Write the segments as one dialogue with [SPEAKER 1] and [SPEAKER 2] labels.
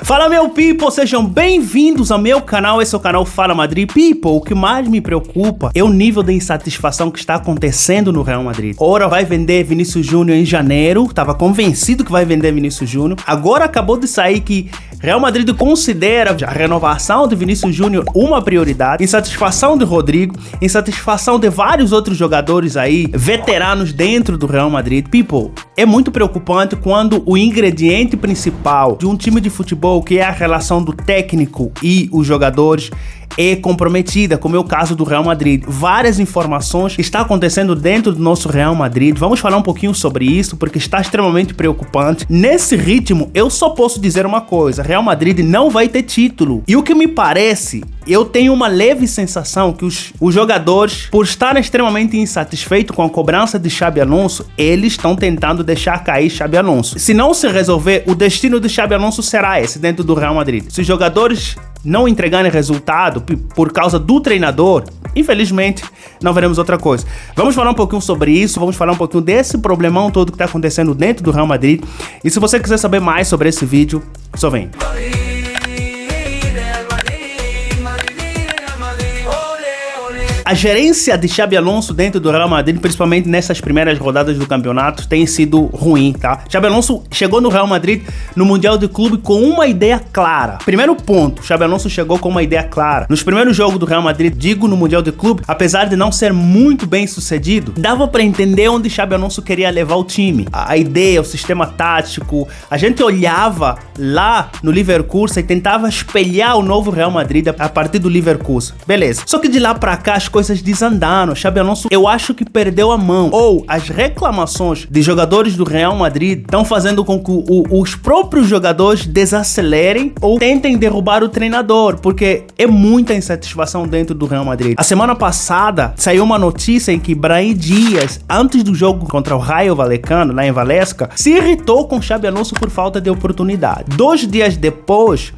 [SPEAKER 1] Fala meu people, sejam bem-vindos ao meu canal, esse é o canal Fala Madrid. People, o que mais me preocupa é o nível de insatisfação que está acontecendo no Real Madrid. Ora vai vender Vinícius Júnior em janeiro, estava convencido que vai vender Vinícius Júnior. Agora acabou de sair que Real Madrid considera a renovação de Vinícius Júnior uma prioridade, insatisfação de Rodrigo, insatisfação de vários outros jogadores aí, veteranos dentro do Real Madrid. People, é muito preocupante quando o ingrediente principal de um time de futebol, que é a relação do técnico e os jogadores, é comprometida, como é o caso do Real Madrid. Várias informações estão acontecendo dentro do nosso Real Madrid. Vamos falar um pouquinho sobre isso, porque está extremamente preocupante. Nesse ritmo, eu só posso dizer uma coisa: Real Madrid não vai ter título. E o que me parece, eu tenho uma leve sensação que os jogadores, por estarem extremamente insatisfeitos com a cobrança de Xabi Alonso, eles estão tentando deixar cair Xabi Alonso. Se não se resolver, o destino de Xabi Alonso será esse dentro do Real Madrid. Se os jogadores não entregarem resultado por causa do treinador, infelizmente não veremos outra coisa. Vamos falar um pouquinho sobre isso, vamos falar um pouquinho desse problemão todo que está acontecendo dentro do Real Madrid. E se você quiser saber mais sobre esse vídeo, só vem. A gerência de Xabi Alonso dentro do Real Madrid, principalmente nessas primeiras rodadas do campeonato, tem sido ruim, tá? Xabi Alonso chegou no Real Madrid no Mundial de Clube com uma ideia clara. Primeiro ponto, Xabi Alonso chegou com uma ideia clara. Nos primeiros jogos do Real Madrid, digo no Mundial de Clube, apesar de não ser muito bem sucedido, dava pra entender onde Xabi Alonso queria levar o time. A ideia, o sistema tático, a gente olhava lá no Leverkusen e tentava espelhar o novo Real Madrid a partir do Leverkusen. Beleza. Só que de lá pra cá as coisas desandaram. Xabi Alonso, eu acho que perdeu a mão. Ou as reclamações de jogadores do Real Madrid estão fazendo com que os próprios jogadores desacelerem ou tentem derrubar o treinador, porque é muita insatisfação dentro do Real Madrid. A semana passada saiu uma notícia em que Brahim Dias, antes do jogo contra o Rayo Vallecano, lá em Valesca, se irritou com Xabi Alonso por falta de oportunidade. 2 dias depois,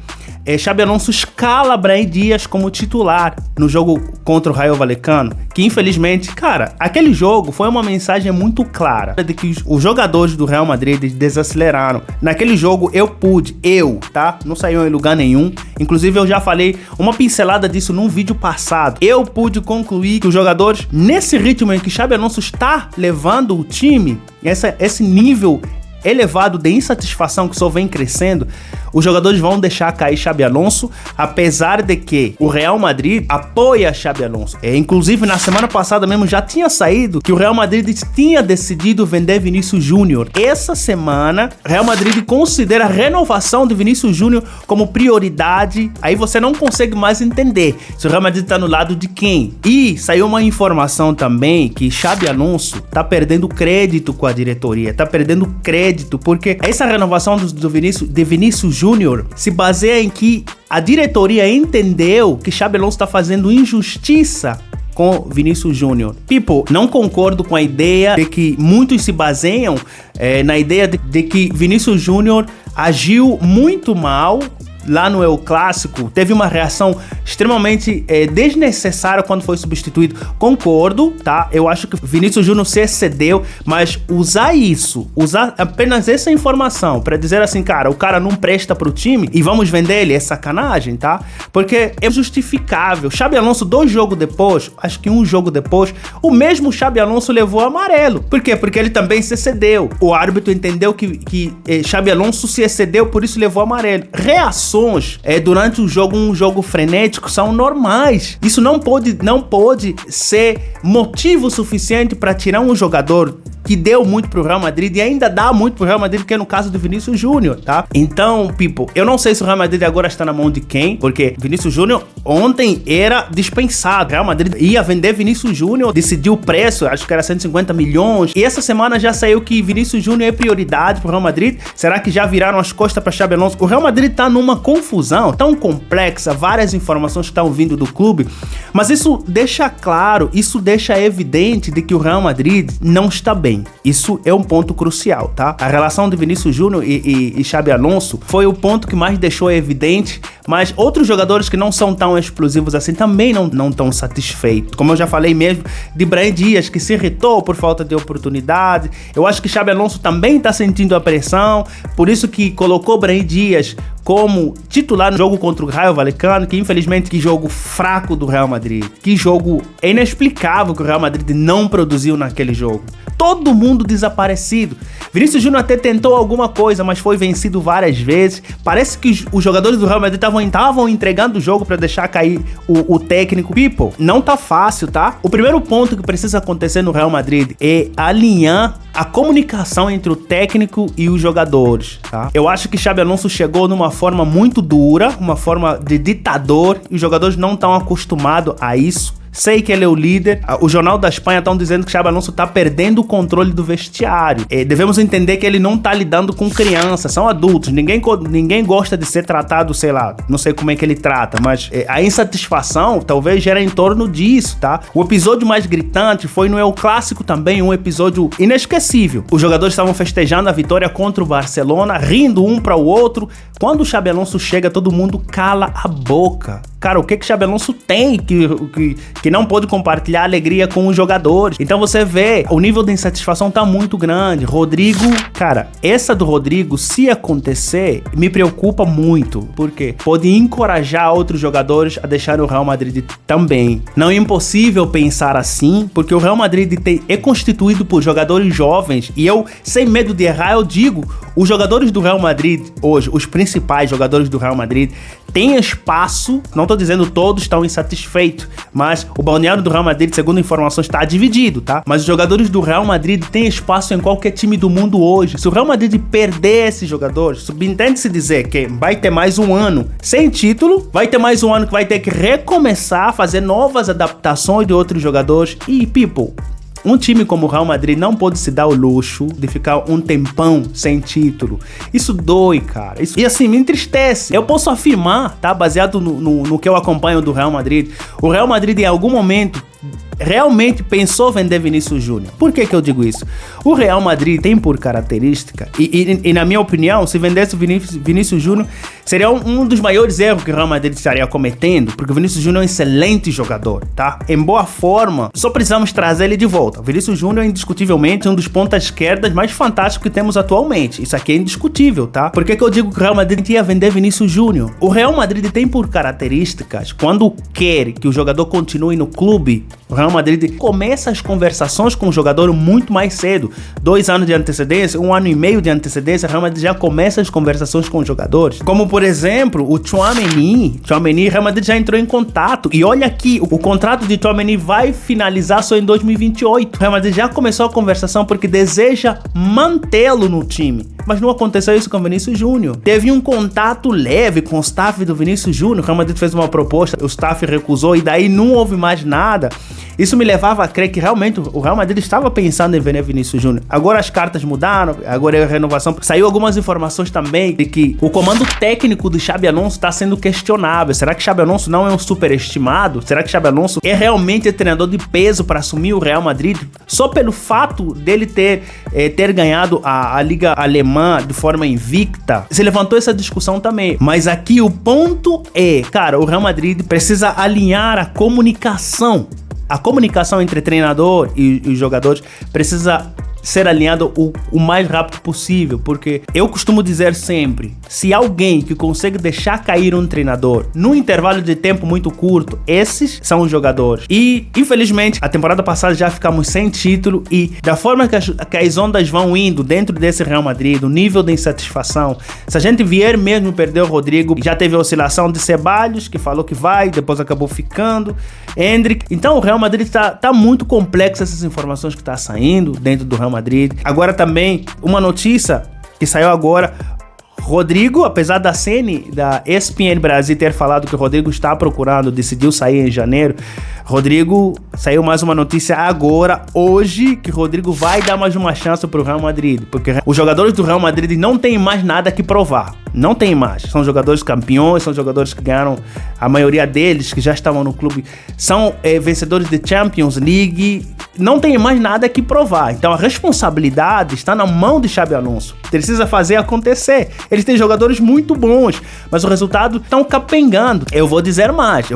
[SPEAKER 1] Xabi Alonso escala Brahim Dias como titular no jogo contra o Rayo Vallecano, que infelizmente, cara, aquele jogo foi uma mensagem muito clara de que os jogadores do Real Madrid desaceleraram. Naquele jogo tá? Não saiu em lugar nenhum. Inclusive eu já falei uma pincelada disso num vídeo passado. Eu pude concluir que os jogadores, nesse ritmo em que Xabi Alonso está levando o time, esse nível elevado de insatisfação que só vem crescendo, os jogadores vão deixar cair Xabi Alonso, apesar de que o Real Madrid apoia Xabi Alonso. Inclusive, na semana passada mesmo já tinha saído que o Real Madrid tinha decidido vender Vinícius Júnior. Essa semana, o Real Madrid considera a renovação de Vinícius Júnior como prioridade. Aí você não consegue mais entender se o Real Madrid tá no lado de quem. E saiu uma informação também que Xabi Alonso tá perdendo crédito com a diretoria, tá perdendo crédito, porque essa renovação de Vinícius Júnior se baseia em que a diretoria entendeu que Xabi Alonso está fazendo injustiça com Vinícius Júnior. People, não concordo com a ideia de que muitos se baseiam na ideia de que Vinícius Júnior agiu muito mal lá no El Clássico, teve uma reação extremamente desnecessária quando foi substituído. Concordo, tá? Eu acho que Vinícius Júnior se excedeu, mas usar apenas essa informação pra dizer assim, cara, o cara não presta pro time e vamos vender ele, é sacanagem, tá? Porque é justificável. Xabi Alonso, 2 jogos depois, acho que 1 jogo depois, o mesmo Xabi Alonso levou amarelo. Por quê? Porque ele também se excedeu. O árbitro entendeu que Xabi Alonso se excedeu, por isso levou amarelo. Reações durante o jogo, um jogo frenético, são normais. Isso não pode ser motivo suficiente para tirar um jogador que deu muito pro Real Madrid e ainda dá muito pro Real Madrid, que é no caso do Vinícius Júnior, tá? Então, people, eu não sei se o Real Madrid agora está na mão de quem, porque Vinícius Júnior ontem era dispensado. O Real Madrid ia vender Vinícius Júnior, decidiu o preço, acho que era 150 milhões, e essa semana já saiu que Vinícius Júnior é prioridade pro Real Madrid. Será que já viraram as costas para Xabi Alonso? O Real Madrid tá numa confusão tão complexa, várias informações que estão vindo do clube, mas isso deixa claro, isso deixa evidente de que o Real Madrid não está bem. Isso é um ponto crucial, tá? A relação de Vinícius Júnior e Xabi Alonso foi o ponto que mais deixou evidente, Mas outros jogadores que não são tão explosivos assim também não estão satisfeitos. Como eu já falei mesmo, de Brahim Dias, que se irritou por falta de oportunidade. Eu acho que Xabi Alonso também está sentindo a pressão, por isso que colocou Brahim Dias como titular no jogo contra o Rayo Vallecano, que infelizmente que jogo fraco do Real Madrid, que jogo inexplicável que o Real Madrid não produziu naquele jogo. Todo mundo desaparecido. Vinícius Júnior até tentou alguma coisa, mas foi vencido várias vezes. Parece que os jogadores do Real Madrid estavam entregando o jogo para deixar cair o técnico. People, não tá fácil, tá? O primeiro ponto que precisa acontecer no Real Madrid é alinhar a comunicação entre o técnico e os jogadores, tá? Eu acho que Xabi Alonso chegou numa forma muito dura, uma forma de ditador, e os jogadores não estão acostumados a isso. Sei que ele é o líder. O Jornal da Espanha estão dizendo que Xabi Alonso está perdendo o controle do vestiário. Devemos entender que ele não está lidando com crianças, são adultos. Ninguém gosta de ser tratado, sei lá, não sei como é que ele trata, mas a insatisfação talvez gera em torno disso, tá? O episódio mais gritante foi no El Clássico também, um episódio inesquecível. Os jogadores estavam festejando a vitória contra o Barcelona, rindo um para o outro. Quando o Xabi Alonso chega, todo mundo cala a boca. Cara, o que Xabi Alonso tem que não pode compartilhar alegria com os jogadores? Então você vê, o nível de insatisfação tá muito grande. Rodrigo, cara, essa do Rodrigo, se acontecer, me preocupa muito, porque pode encorajar outros jogadores a deixar o Real Madrid também. Não é impossível pensar assim, porque o Real Madrid é constituído por jogadores jovens, e eu, sem medo de errar, eu digo, os jogadores do Real Madrid hoje, os principais jogadores do Real Madrid, têm espaço. Não tô dizendo todos estão insatisfeitos, mas o balneário do Real Madrid, segundo informações, está dividido, tá? Mas os jogadores do Real Madrid têm espaço em qualquer time do mundo hoje. Se o Real Madrid perder esses jogadores, subentende-se dizer que vai ter mais um ano sem título, vai ter mais um ano que vai ter que recomeçar, fazer novas adaptações de outros jogadores. E, people, um time como o Real Madrid não pode se dar o luxo de ficar um tempão sem título. Isso dói, cara. E assim, me entristece. Eu posso afirmar, tá? Baseado no que eu acompanho do Real Madrid, o Real Madrid em algum momento realmente pensou vender Vinícius Júnior. Por que eu digo isso? O Real Madrid tem por característica, e na minha opinião, se vendesse o Vinícius Júnior, seria um dos maiores erros que o Real Madrid estaria cometendo, porque o Vinícius Júnior é um excelente jogador, tá? Em boa forma, só precisamos trazer ele de volta. O Vinícius Júnior é indiscutivelmente um dos pontas esquerdas mais fantásticos que temos atualmente. Isso aqui é indiscutível, tá? Por que eu digo que o Real Madrid ia vender Vinícius Júnior? O Real Madrid tem por características, quando quer que o jogador continue no clube, o Real Madrid começa as conversações com o jogador muito mais cedo. 2 anos de antecedência, 1 ano e meio de antecedência, o Real Madrid já começa as conversações com os jogadores. Como, por exemplo, o Tchouaméni, o Real Madrid já entrou em contato. E olha aqui, o contrato de Tchouaméni vai finalizar só em 2028. O Real Madrid já começou a conversação porque deseja mantê-lo no time. Mas não aconteceu isso com o Vinícius Júnior. Teve um contato leve com o staff do Vinícius Júnior. O Real Madrid fez uma proposta, o staff recusou e daí não houve mais nada. Isso me levava a crer que realmente o Real Madrid estava pensando em vender Vinícius Júnior. Agora as cartas mudaram, agora é a renovação. Saiu algumas informações também de que o comando técnico do Xabi Alonso está sendo questionável. Será que Xabi Alonso não é um superestimado? Será que Xabi Alonso é realmente treinador de peso para assumir o Real Madrid? Só pelo fato dele ter ganhado a Liga Alemã de forma invicta, se levantou essa discussão também. Mas aqui o ponto é, cara, o Real Madrid precisa alinhar a comunicação. A comunicação entre treinador e os jogadores precisa ser alinhado o mais rápido possível, porque eu costumo dizer sempre, se alguém que consegue deixar cair um treinador num intervalo de tempo muito curto, esses são os jogadores. E infelizmente a temporada passada já ficamos sem título, e da forma que as ondas vão indo dentro desse Real Madrid, o nível de insatisfação, se a gente vier mesmo perder o Rodrigo, já teve a oscilação de Ceballos, que falou que vai, depois acabou ficando, Endrick. Então o Real Madrid tá muito complexo, essas informações que tá saindo dentro do Real Madrid. Agora também, uma notícia que saiu agora, Rodrigo, apesar da ESPN Brasil ter falado que o Rodrigo está procurando, decidiu sair em janeiro, Rodrigo, saiu mais uma notícia agora, hoje, que Rodrigo vai dar mais uma chance pro Real Madrid, porque os jogadores do Real Madrid não têm mais nada que provar. Não tem mais. São jogadores campeões, são jogadores que ganharam, a maioria deles que já estavam no clube, são vencedores de Champions League. Não tem mais nada que provar. Então a responsabilidade está na mão de Xabi Alonso. Precisa fazer acontecer. Eles têm jogadores muito bons, mas o resultado estão capengando. Eu vou dizer mais.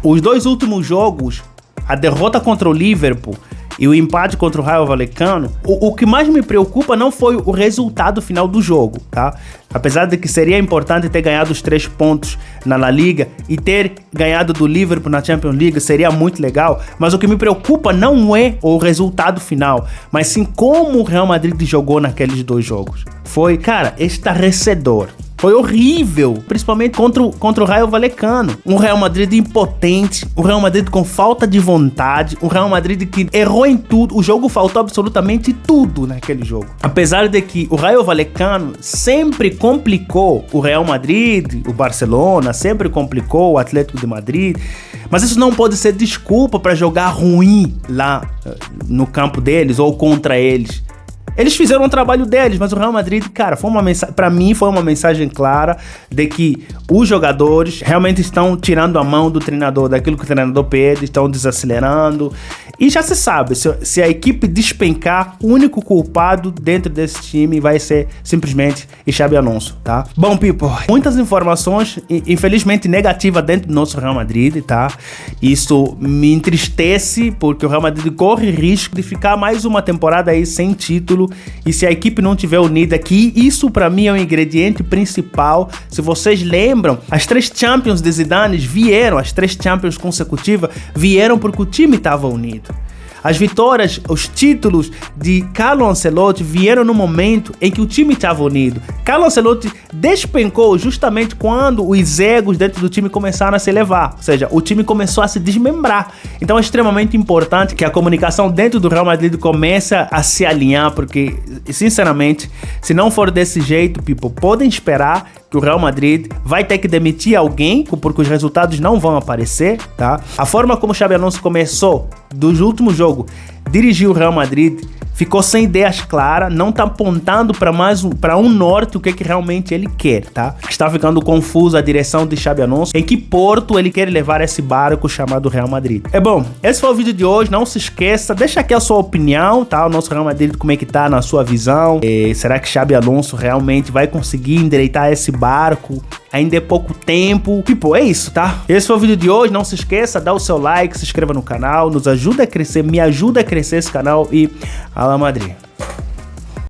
[SPEAKER 1] Os 2 últimos jogos, a derrota contra o Liverpool e o empate contra o Rayo Vallecano, o que mais me preocupa não foi o resultado final do jogo, tá? Apesar de que seria importante ter ganhado os 3 pontos na La Liga e ter ganhado do Liverpool na Champions League, seria muito legal, mas o que me preocupa não é o resultado final, mas sim como o Real Madrid jogou naqueles 2 jogos. Foi, cara, estarrecedor. Foi horrível, principalmente contra o Rayo Vallecano. Um Real Madrid impotente, um Real Madrid com falta de vontade, um Real Madrid que errou em tudo. O jogo faltou absolutamente tudo naquele jogo. Apesar de que o Rayo Vallecano sempre complicou o Real Madrid, o Barcelona, sempre complicou o Atlético de Madrid, mas isso não pode ser desculpa para jogar ruim lá no campo deles ou contra eles. Eles fizeram o trabalho deles, mas o Real Madrid, cara, pra mim foi uma mensagem clara de que os jogadores realmente estão tirando a mão do treinador, daquilo que o treinador pede, estão desacelerando. E já se sabe, se a equipe despencar, o único culpado dentro desse time vai ser simplesmente Xabi Alonso, tá? Bom, people, muitas informações, infelizmente negativas dentro do nosso Real Madrid, tá? Isso me entristece, porque o Real Madrid corre risco de ficar mais uma temporada aí sem título. E se a equipe não tiver unida aqui, isso pra mim é o ingrediente principal. Se vocês lembram, as 3 Champions de Zidane vieram, as 3 Champions consecutivas vieram porque o time estava unido. As vitórias, os títulos de Carlo Ancelotti vieram no momento em que o time estava unido. Carlo Ancelotti despencou justamente quando os egos dentro do time começaram a se elevar. Ou seja, o time começou a se desmembrar. Então é extremamente importante que a comunicação dentro do Real Madrid comece a se alinhar, porque, sinceramente, se não for desse jeito, people, podem esperar que o Real Madrid vai ter que demitir alguém, porque os resultados não vão aparecer, tá? A forma como o Xabi Alonso começou dos últimos jogos, dirigiu o Real Madrid, ficou sem ideias claras, não tá apontando para um norte o que realmente ele quer, tá? Está ficando confuso a direção de Xabi Alonso, em que porto ele quer levar esse barco chamado Real Madrid. É bom, esse foi o vídeo de hoje, não se esqueça, deixa aqui a sua opinião, tá? O nosso Real Madrid, como é que tá na sua visão? Será que Xabi Alonso realmente vai conseguir endireitar esse barco? Ainda é pouco tempo. Tipo, é isso, tá? Esse foi o vídeo de hoje. Não se esqueça, dá o seu like, se inscreva no canal, nos ajuda a crescer, me ajuda a crescer esse canal e Ala Madrid.